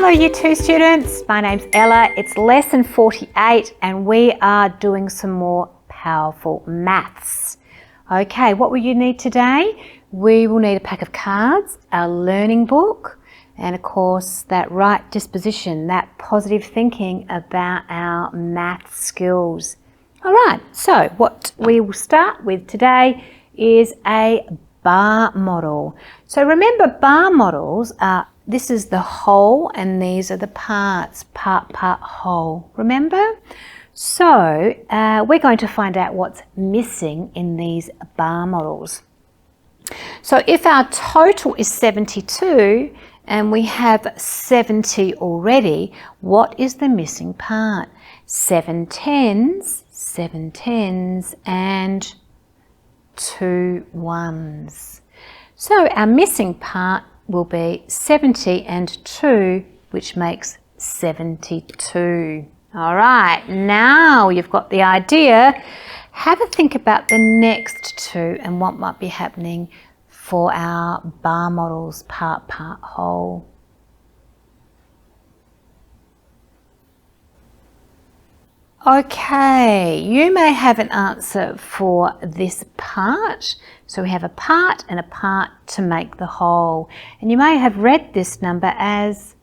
Hello Year 2 students, my name's Ella. It's lesson 48 and we are doing some more powerful maths. Okay, what will you need today? We will need a pack of cards, our learning book, and of course that right disposition, that positive thinking about our math skills. Alright, so what we will start with today is a bar model. So remember, bar models are, this is the whole and these are the parts, part, whole. Remember? So we're going to find out what's missing in these bar models. So if our total is 72 and we have 70 already, what is the missing part? 7 tens, and 2 ones. So our missing part will be 70 and 2, which makes 72. All right, now you've got the idea. Have a think about the next two and what might be happening for our bar models, part, whole. Okay, you may have an answer for this part. So we have a part and a part to make the whole. And you may have read this number as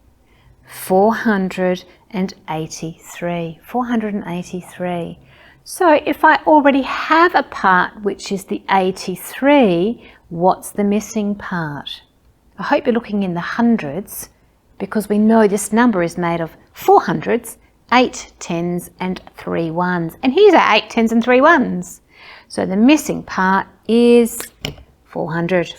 483. 483. So if I already have a part, which is the 83, what's the missing part? I hope you're looking in the hundreds, because we know this number is made of 4 hundreds, 8 tens and 3 ones. And here's our 8 tens and 3 ones. So the missing part is 400.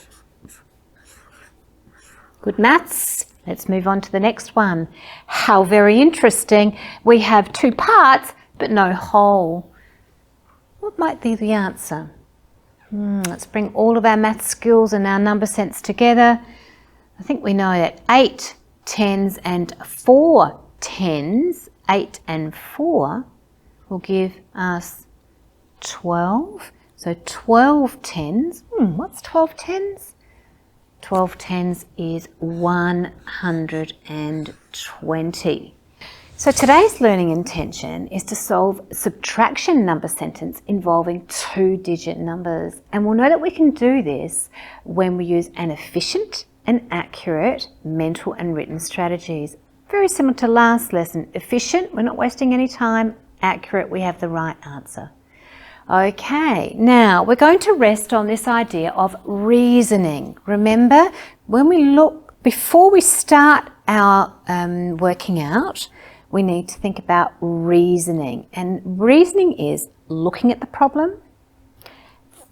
Good maths. Let's move on to the next one. How very interesting. We have 2 parts but no whole. What might be the answer? Let's bring all of our math skills and our number sense together. I think we know that 8 tens and 4 tens, 8 and 4 will give us 12. So 12 tens, what's 12 tens? 12 tens is 120. So today's learning intention is to solve a subtraction number sentence involving 2-digit numbers. And we'll know that we can do this when we use an efficient and accurate mental and written strategies. Very similar to last lesson. Efficient, we're not wasting any time. Accurate, we have the right answer. Okay, now we're going to rest on this idea of reasoning. Remember, when we look, before we start our working out, we need to think about reasoning. And reasoning is looking at the problem,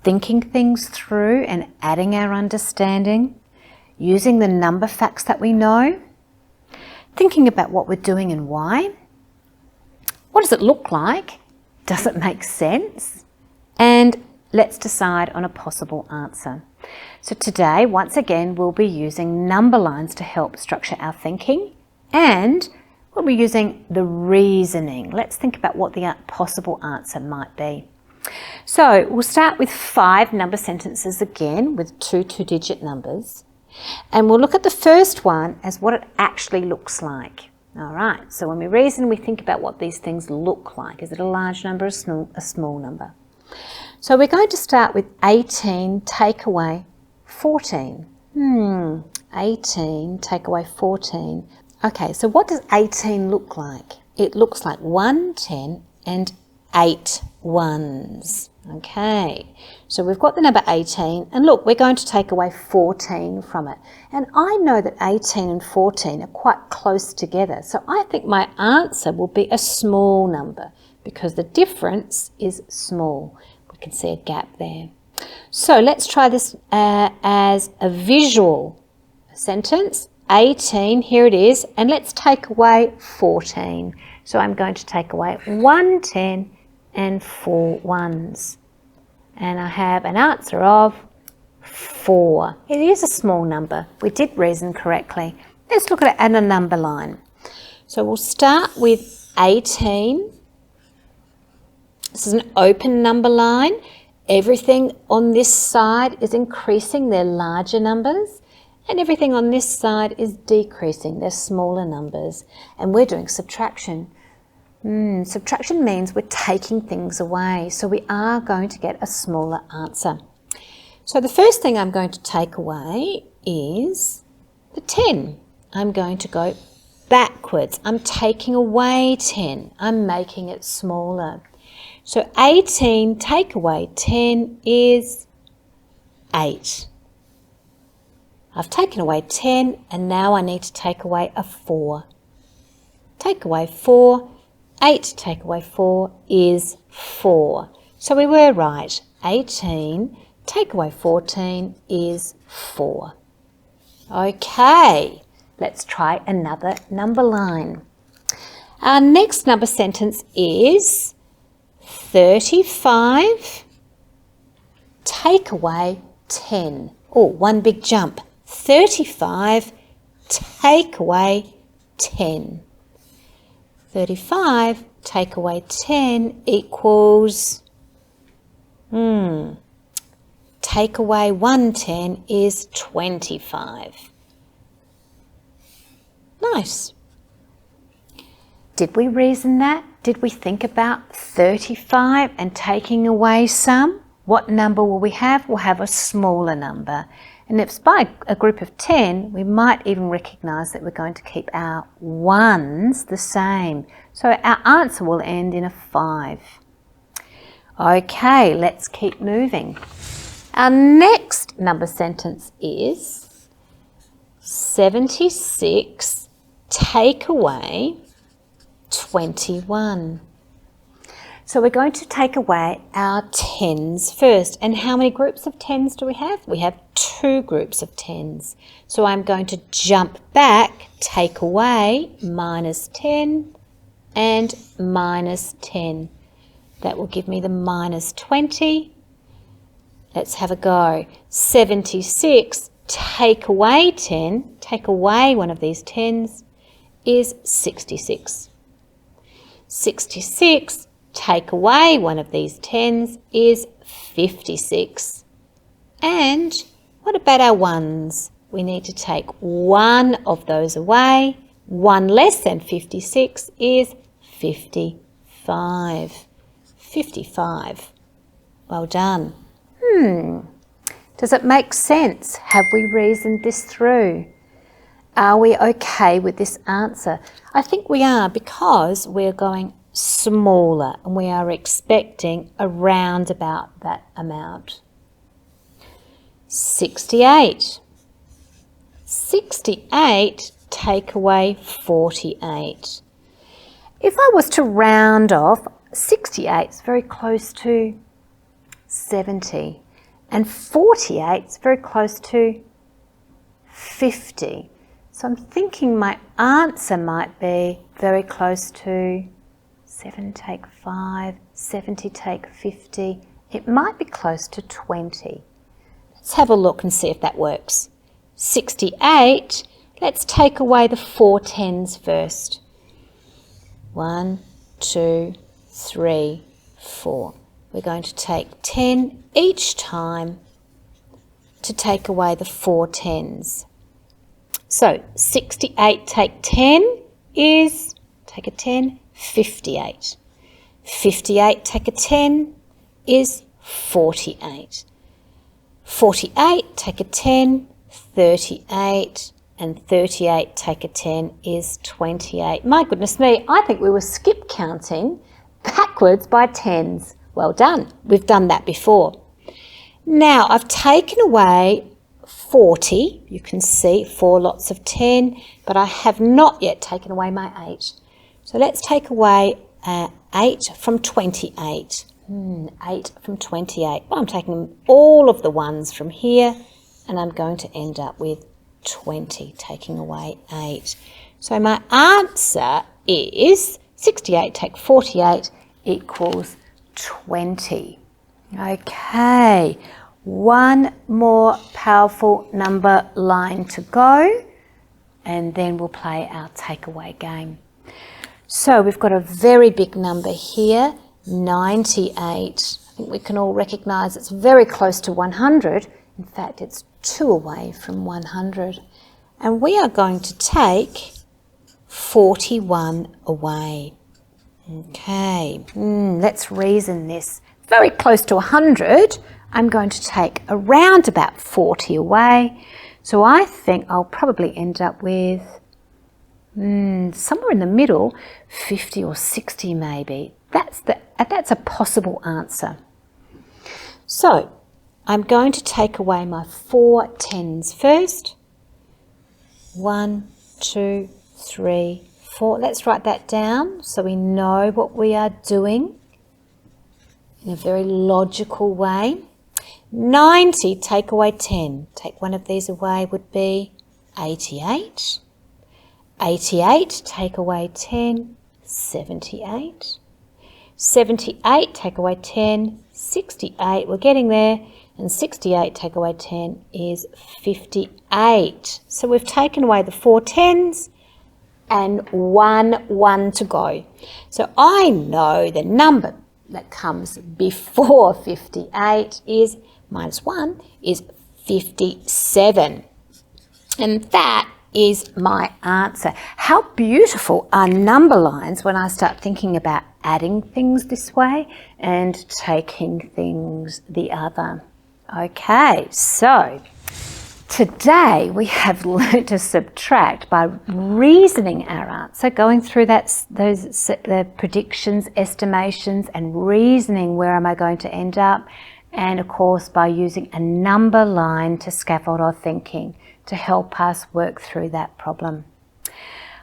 thinking things through and adding our understanding, using the number facts that we know, thinking about what we're doing and why. What does it look like? Does it make sense? And let's decide on a possible answer. So today, once again, we'll be using number lines to help structure our thinking, and we'll be using the reasoning. Let's think about what the possible answer might be. So we'll start with 5 number sentences again with 2 two-digit numbers. And we'll look at the first one as what it actually looks like. All right, so when we reason, we think about what these things look like. Is it a large number or a small number? So we're going to start with 18 take away 14. 18 take away 14. Okay, so what does 18 look like? It looks like 1 10 and 8 ones. Okay, so we've got the number 18, and look, we're going to take away 14 from it. And I know that 18 and 14 are quite close together, so I think my answer will be a small number because the difference is small. We can see a gap there. So let's try this as a visual sentence. 18, here it is, and let's take away 14. So I'm going to take away 1 10 and 4 ones. And I have an answer of 4. It is a small number. We did reason correctly. Let's look at it at a number line. So we'll start with 18. This is an open number line. Everything on this side is increasing. They're larger numbers. and everything on this side is decreasing. They're smaller numbers, and we're doing subtraction. Subtraction means we're taking things away, so we are going to get a smaller answer. So the first thing I'm going to take away is the 10. I'm going to go backwards. I'm taking away 10. I'm making it smaller. So 18 take away 10 is 8. I've taken away 10 and now I need to take away a 4. Take away 4. 8 take away 4 is 4. So we were right. 18 take away 14 is 4. Okay, let's try another number line. Our next number sentence is 35 take away 10. Oh, one big jump. 35 take away 10. 35 take away 10 equals, take away 110 is 25. Nice. Did we reason that? Did we think about 35 and taking away some? What number will we have? We'll have a smaller number. And if it's by a group of 10, we might even recognise that we're going to keep our ones the same. So our answer will end in a 5. Okay, let's keep moving. Our next number sentence is 76 take away 21. So we're going to take away our 10s first. And how many groups of 10s do we have? We have 2 groups of 10s. So I'm going to jump back, take away minus 10 and minus 10. That will give me the minus 20. Let's have a go. 76, take away 10, take away one of these 10s, is 66. 66, take away one of these 10s is 56. And what about our 1s? We need to take one of those away. 1 less than 56 is 55. 55. Well done. Does it make sense? Have we reasoned this through? Are we okay with this answer? I think we are, because we're going smaller and we are expecting around about that amount. 68. 68 take away 48. If I was to round off, 68 is very close to 70 and 48 is very close to 50. So I'm thinking my answer might be very close to 7 take 5, 70 take 50. It might be close to 20. Let's have a look and see if that works. 68, let's take away the 4 10s first. 1, 2, 3, 4. We're going to take 10 each time to take away the 4 10s. So 68 take 10 is, take a 10, 58. 58 take a 10 is 48. 48 take a 10, 38, and 38 take a 10 is 28. My goodness me, I think we were skip counting backwards by 10s. Well done, we've done that before. Now I've taken away 40, you can see 4 lots of 10, but I have not yet taken away my 8. So let's take away 8 from 28. 8 from 28. Well, I'm taking all of the ones from here and I'm going to end up with 20, taking away 8. So my answer is 68 take 48 equals 20. Okay, one more powerful number line to go and then we'll play our takeaway game. So we've got a very big number here, 98. I think we can all recognise it's very close to 100. In fact, it's 2 away from 100. And we are going to take 41 away. Okay, let's reason this. Very close to 100, I'm going to take around about 40 away. So I think I'll probably end up with somewhere in the middle, 50 or 60 maybe. That's a possible answer. So I'm going to take away my 4 tens first. 1, 2, 3, 4. Let's write that down so we know what we are doing in a very logical way. 90, take away 10. Take one of these away would be 88. 88, take away 10, 78. 78, take away 10, 68. We're getting there. And 68, take away 10 is 58. So we've taken away the 4 tens and 1 1 to go. So I know the number that comes before 58 is minus 1 is 57. And that is my answer. How beautiful are number lines when I start thinking about adding things this way and taking things the other. Okay, so today we have learned to subtract by reasoning our answer, going through the predictions, estimations, and reasoning where am I going to end up, and of course by using a number line to scaffold our thinking to help us work through that problem.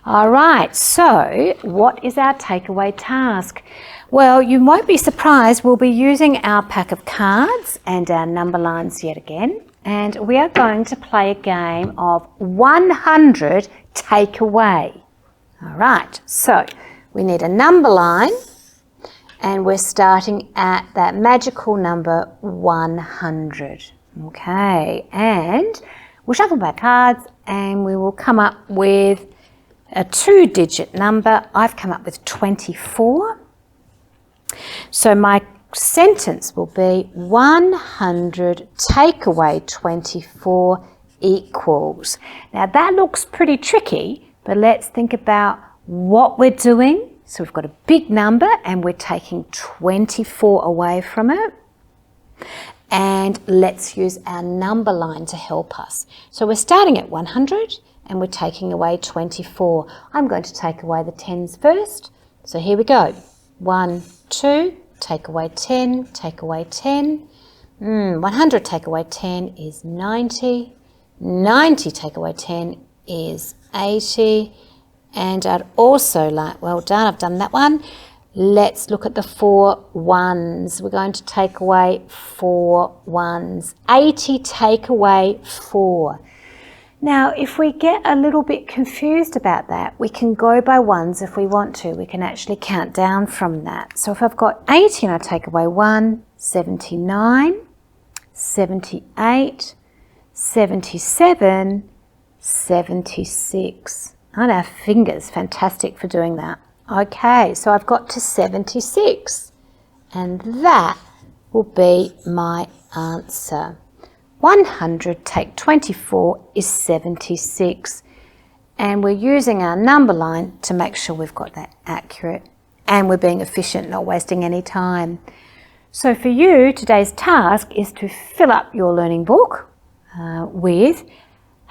All right, so what is our takeaway task? Well, you won't be surprised, we'll be using our pack of cards and our number lines yet again, and we are going to play a game of 100 takeaway. All right, so we need a number line, and we're starting at that magical number 100. Okay, and we'll shuffle back cards and we will come up with a 2-digit number. I've come up with 24. So my sentence will be 100 take away 24 equals. Now that looks pretty tricky, but let's think about what we're doing. So we've got a big number and we're taking 24 away from it. And let's use our number line to help us. So we're starting at 100 and we're taking away 24. I'm going to take away the tens first. So here we go. 1, 2, take away 10, take away 10. 100 take away 10 is 90. 90 take away 10 is 80. And I'd also like, well done, I've done that one. Let's look at the 4 ones. We're going to take away 4 ones. 80 take away 4. Now, if we get a little bit confused about that, we can go by ones if we want to. We can actually count down from that. So if I've got 80 and I take away 1, 79, 78, 77, 76. Aren't our fingers fantastic for doing that? Okay, so I've got to 76, and that will be my answer. 100 take 24 is 76, and we're using our number line to make sure we've got that accurate, and we're being efficient, not wasting any time. So for you, today's task is to fill up your learning book with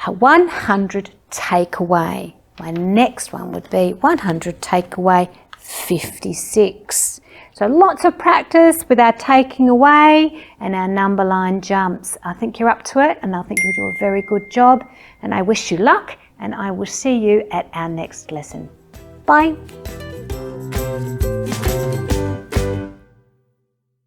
100 takeaway. My next one would be 100 take away 56. So lots of practice with our taking away and our number line jumps. I think you're up to it, and I think you'll do a very good job, and I wish you luck, and I will see you at our next lesson. Bye.